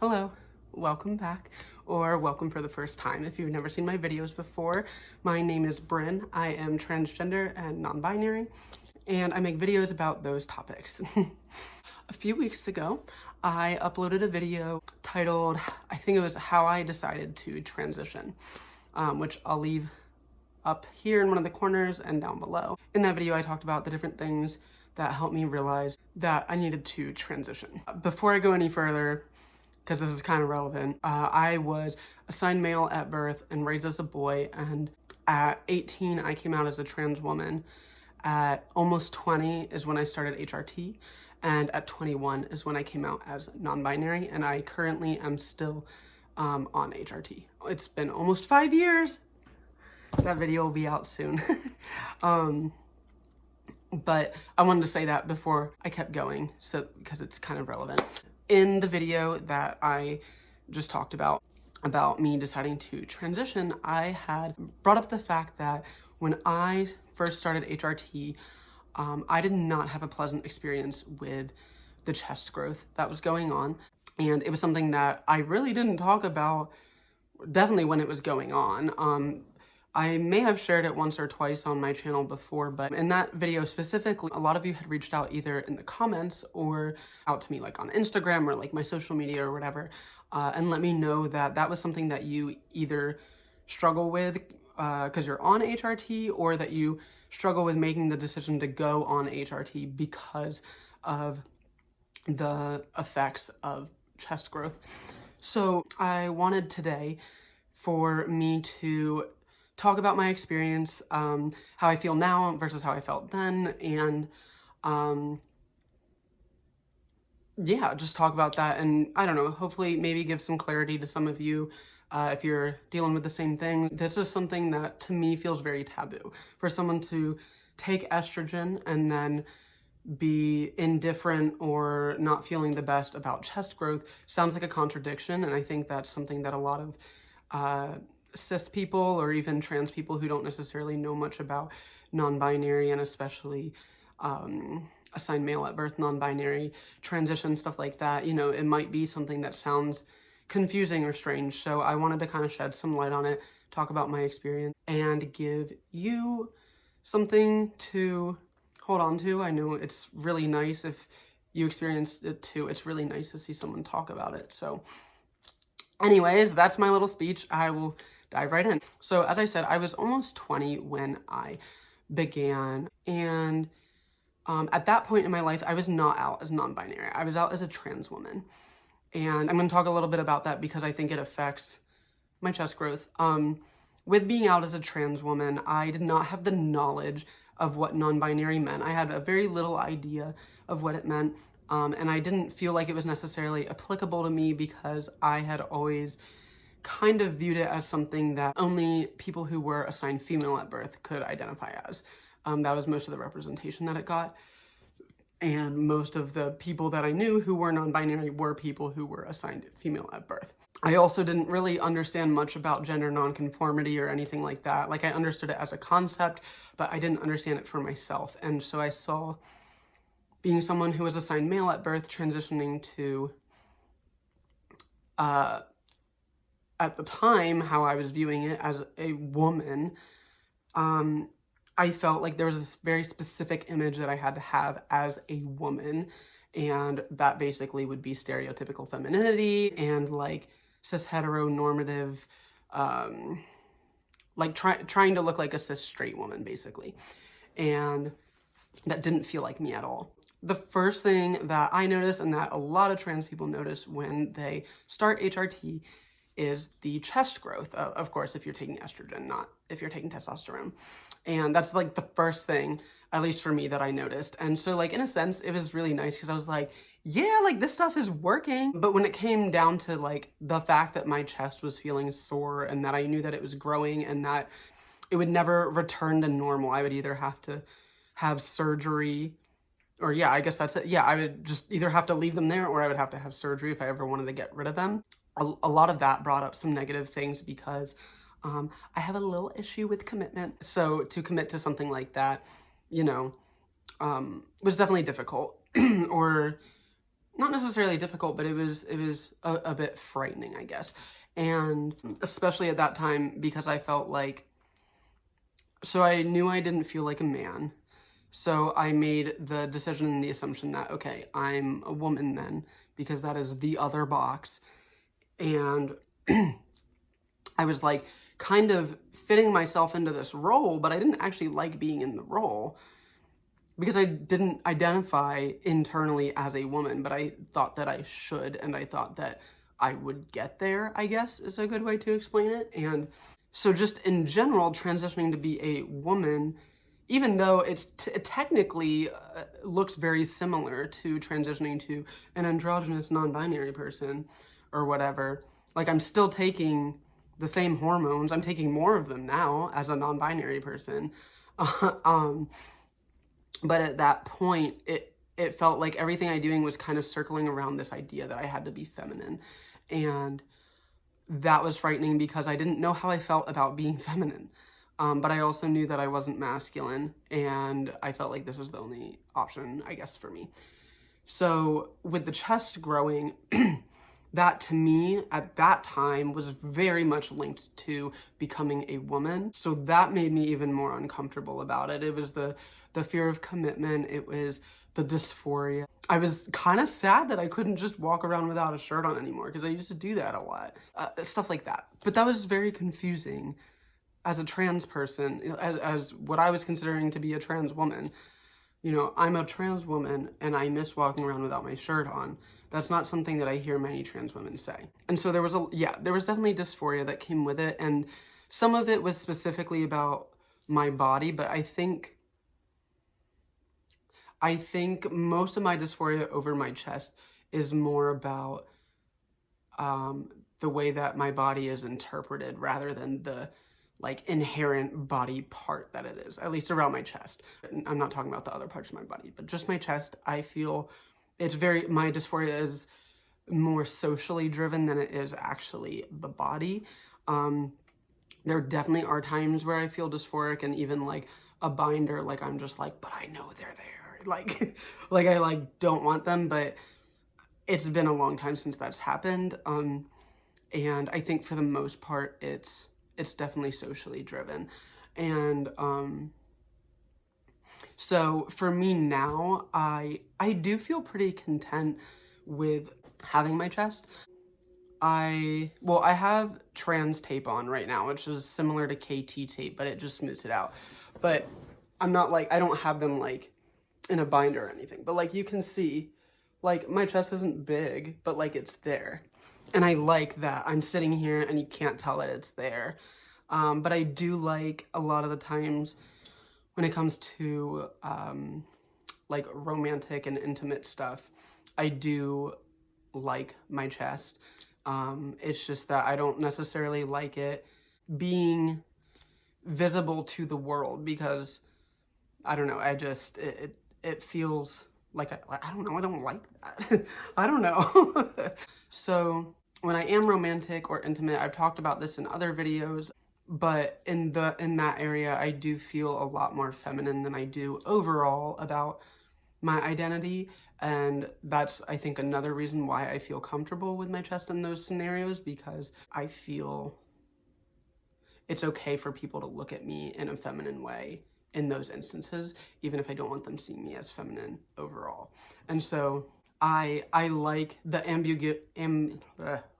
Hello, welcome back, or welcome for the first time if you've never seen my videos before. My name is Bryn. I am transgender and non-binary, and I make videos about those topics. A few weeks ago, I uploaded a video titled, I think it was How I Decided to Transition, which I'll leave up here in one of the corners and down below. In that video, I talked about the different things that helped me realize that I needed to transition. Before I go any further, because this is kind of relevant, I was assigned male at birth and raised as a boy, and at 18 I came out as a trans woman. At almost 20 is when I started HRT, and at 21 is when I came out as non-binary, and I currently am still on HRT. It's been almost 5 years. That video will be out soon. But I wanted to say that before I kept going, so because it's kind of relevant. In the video that I just talked about me deciding to transition, I had brought up the fact that when I first started HRT, I did not have a pleasant experience with the chest growth that was going on. And it was something that I really didn't talk about, definitely when it was going on. I may have shared it once or twice on my channel before, but in that video specifically, a lot of you had reached out either in the comments or out to me like on Instagram or like my social media or whatever, and let me know that that was something that you either struggle with because you're on HRT, or that you struggle with making the decision to go on HRT because of the effects of chest growth. So I wanted today for me to talk about my experience, how I feel now versus how I felt then, and yeah, just talk about that, and I don't know, hopefully maybe give some clarity to some of you if you're dealing with the same thing. This is something that to me feels very taboo. For someone to take estrogen and then be indifferent or not feeling the best about chest growth sounds like a contradiction, and I think that's something that a lot of cis people or even trans people who don't necessarily know much about non-binary, and especially assigned male at birth, non-binary, transition, stuff like that, you know, it might be something that sounds confusing or strange. So I wanted to kind of shed some light on it, talk about my experience, and give you something to hold on to. I know it's really nice if you experienced it too. It's really nice to see someone talk about it. So anyways, that's my little speech. I will dive right in. So as I said, I was almost 20 when I began, and at that point in my life, I was not out as non-binary. I was out as a trans woman, and I'm going to talk a little bit about that because I think it affects my chest growth. With being out as a trans woman, I did not have the knowledge of what non-binary meant. I had a very little idea of what it meant, and I didn't feel like it was necessarily applicable to me because I had always kind of viewed it as something that only people who were assigned female at birth could identify as. That was most of the representation that it got. And most of the people that I knew who were non-binary were people who were assigned female at birth. I also didn't really understand much about gender nonconformity or anything like that. Like, I understood it as a concept, but I didn't understand it for myself. And so I saw being someone who was assigned male at birth transitioning to at the time, how I was viewing it as a woman, I felt like there was this very specific image that I had to have as a woman, and that basically would be stereotypical femininity and like cis heteronormative, like trying to look like a cis straight woman basically, and that didn't feel like me at all. The first thing that I noticed, and that a lot of trans people notice when they start HRT, is the chest growth, of course, if you're taking estrogen, not if you're taking testosterone. And that's like the first thing, at least for me, that I noticed. And so like, in a sense, it was really nice because I was like, yeah, like this stuff is working. But when it came down to like the fact that my chest was feeling sore and that I knew that it was growing and that it would never return to normal, I would either have to have surgery, or yeah, I guess that's it. Yeah, I would just either have to leave them there or I would have to have surgery if I ever wanted to get rid of them. A lot of that brought up some negative things because I have a little issue with commitment. So to commit to something like that, you know, was definitely difficult. Or not necessarily difficult, but it was a bit frightening, I guess. And especially at that time, because I felt like, so I knew I didn't feel like a man. So I made the decision and the assumption that, okay, I'm a woman then, because that is the other box. And I was like kind of fitting myself into this role, but I didn't actually like being in the role because I didn't identify internally as a woman, but I thought that I should, and I thought that I would get there, I guess is a good way to explain it. And so just in general, transitioning to be a woman, even though it technically looks very similar to transitioning to an androgynous non-binary person or whatever, like I'm still taking the same hormones. I'm taking more of them now as a non-binary person. But at that point, it felt like everything I doing was kind of circling around this idea that I had to be feminine. And that was frightening because I didn't know how I felt about being feminine. But I also knew that I wasn't masculine, and I felt like this was the only option, I guess, for me. So with the chest growing, that to me at that time was very much linked to becoming a woman. So that made me even more uncomfortable about it. It was the fear of commitment. It was the dysphoria. I was kind of sad that I couldn't just walk around without a shirt on anymore, because I used to do that a lot. Stuff like that. But that was very confusing as a trans person, as what I was considering to be a trans woman. You know, I'm a trans woman and I miss walking around without my shirt on. That's not something that I hear many trans women say. And so there was definitely dysphoria that came with it, and some of it was specifically about my body, but I think most of my dysphoria over my chest is more about the way that my body is interpreted rather than the like inherent body part that it is, at least around my chest. I'm not talking about the other parts of my body, but just my chest. I feel my dysphoria is more socially driven than it is actually the body. There definitely are times where I feel dysphoric, and even like a binder, like I'm just like, but I know they're there. Like, like I like don't want them, but it's been a long time since that's happened. And I think for the most part, it's definitely socially driven. And so for me now, I do feel pretty content with having my chest. I have trans tape on right now, which is similar to KT tape, but it just smooths it out. But I'm not like, I don't have them like in a binder or anything, but like you can see, like my chest isn't big, but like it's there. And I like that I'm sitting here and you can't tell that it's there. But I do like a lot of the times when it comes to like romantic and intimate stuff, I do like my chest. It's just that I don't necessarily like it being visible to the world, because I don't know, it feels like I don't know, I don't like that. I don't know. So when I am romantic or intimate, I've talked about this in other videos, but in that area, I do feel a lot more feminine than I do overall about my identity. And that's, I think, another reason why I feel comfortable with my chest in those scenarios, because I feel it's okay for people to look at me in a feminine way in those instances, even if I don't want them seeing me as feminine overall. And so I like the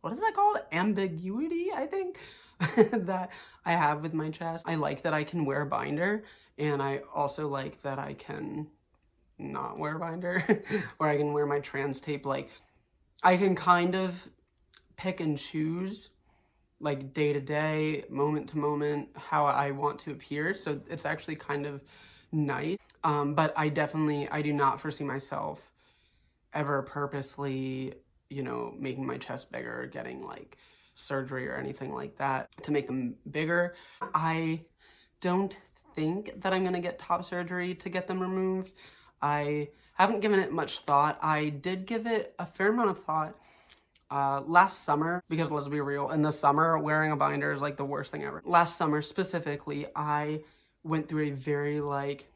what is that called? Ambiguity, I think, that I have with my chest. I like that I can wear a binder, and I also like that I can not wear a binder, or I can wear my trans tape. Like, I can kind of pick and choose, like day to day, moment to moment, how I want to appear. So it's actually kind of nice. But I do not foresee myself ever purposely, you know, making my chest bigger or getting like surgery or anything like that to make them bigger. I don't think that I'm gonna get top surgery to get them removed. I haven't given it much thought. I did give it a fair amount of thought last summer, because let's be real, in the summer, wearing a binder is like the worst thing ever. Last summer specifically, I went through a very like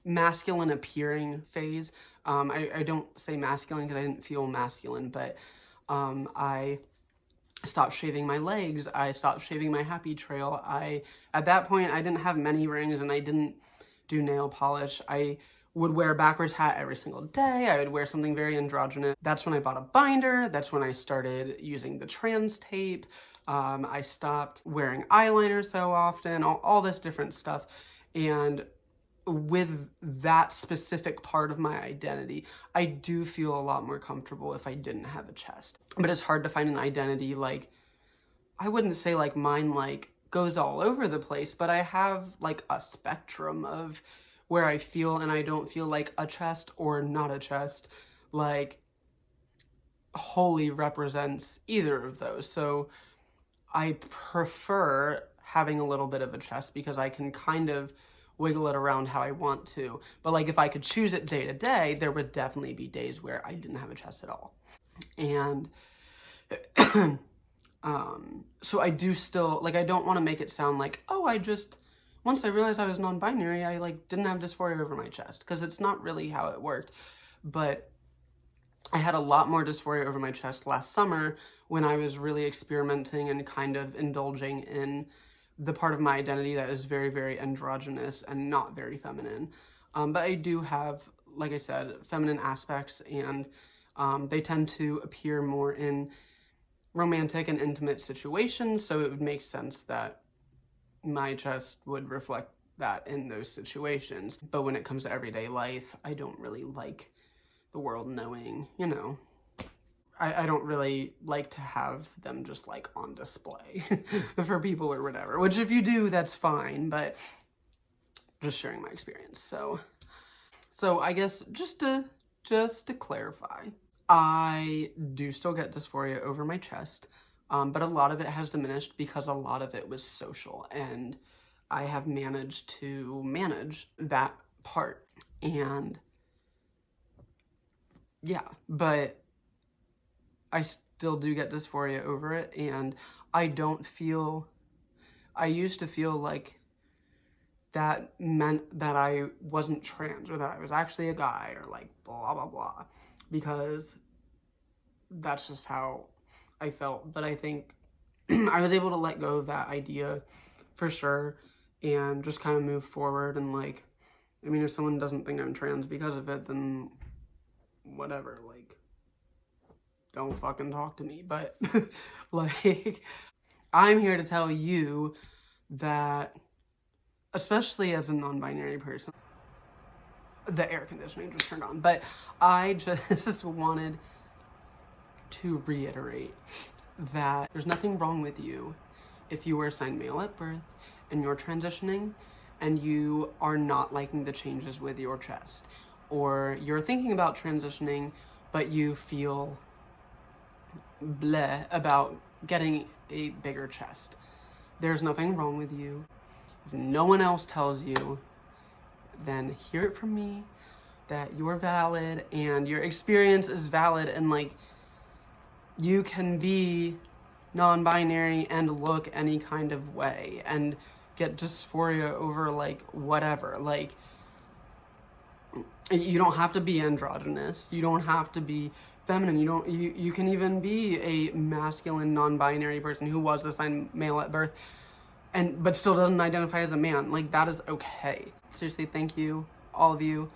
masculine appearing phase. I don't say masculine because I didn't feel masculine, but I stopped shaving my legs. I stopped shaving my happy trail. At that point, I didn't have many rings and I didn't do nail polish. I would wear a backwards hat every single day. I would wear something very androgynous. That's when I bought a binder. That's when I started using the trans tape. I stopped wearing eyeliner so often, all this different stuff. And with that specific part of my identity, I do feel a lot more comfortable if I didn't have a chest. But it's hard to find an identity like, I wouldn't say like mine like goes all over the place, but I have like a spectrum of where I feel and I don't feel like a chest or not a chest, like wholly represents either of those. So I prefer having a little bit of a chest because I can kind of wiggle it around how I want to. But like if I could choose it day to day, there would definitely be days where I didn't have a chest at all. And so I do still, like, I don't want to make it sound like, oh, once I realized I was non-binary, I like didn't have dysphoria over my chest, because it's not really how it worked. But I had a lot more dysphoria over my chest last summer when I was really experimenting and kind of indulging in the part of my identity that is very, very androgynous and not very feminine. But I do have, like I said, feminine aspects, and they tend to appear more in romantic and intimate situations, so it would make sense that my chest would reflect that in those situations. But when it comes to everyday life, I don't really like the world knowing, you know. I don't really like to have them just like on display for people or whatever, which if you do, that's fine, but just sharing my experience. So I guess just to clarify, I do still get dysphoria over my chest, but a lot of it has diminished because a lot of it was social, and I have managed to manage that part. And yeah, but I still do get dysphoria over it, and I used to feel like that meant that I wasn't trans, or that I was actually a guy, or like blah, blah, blah, because that's just how I felt. But I think I was able to let go of that idea for sure, and just kind of move forward. And like, I mean, if someone doesn't think I'm trans because of it, then whatever, like, don't fucking talk to me. But like, I'm here to tell you that, especially as a non-binary person, the air conditioning just turned on, but I just wanted to reiterate that there's nothing wrong with you if you were assigned male at birth and you're transitioning and you are not liking the changes with your chest, or you're thinking about transitioning but you feel bleh about getting a bigger chest. There's nothing wrong with you. If no one else tells you, then hear it from me that you're valid and your experience is valid, and like, you can be non-binary and look any kind of way and get dysphoria over like whatever. Like, you don't have to be androgynous, you don't have to be feminine, you can even be a masculine non-binary person who was assigned male at birth but still doesn't identify as a man. Like, that is okay. Seriously, thank you, all of you.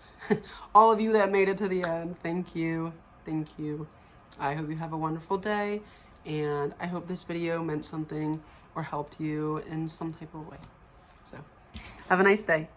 All of you that made it to the end, thank you. I hope you have a wonderful day, and I hope this video meant something or helped you in some type of way. So, have a nice day.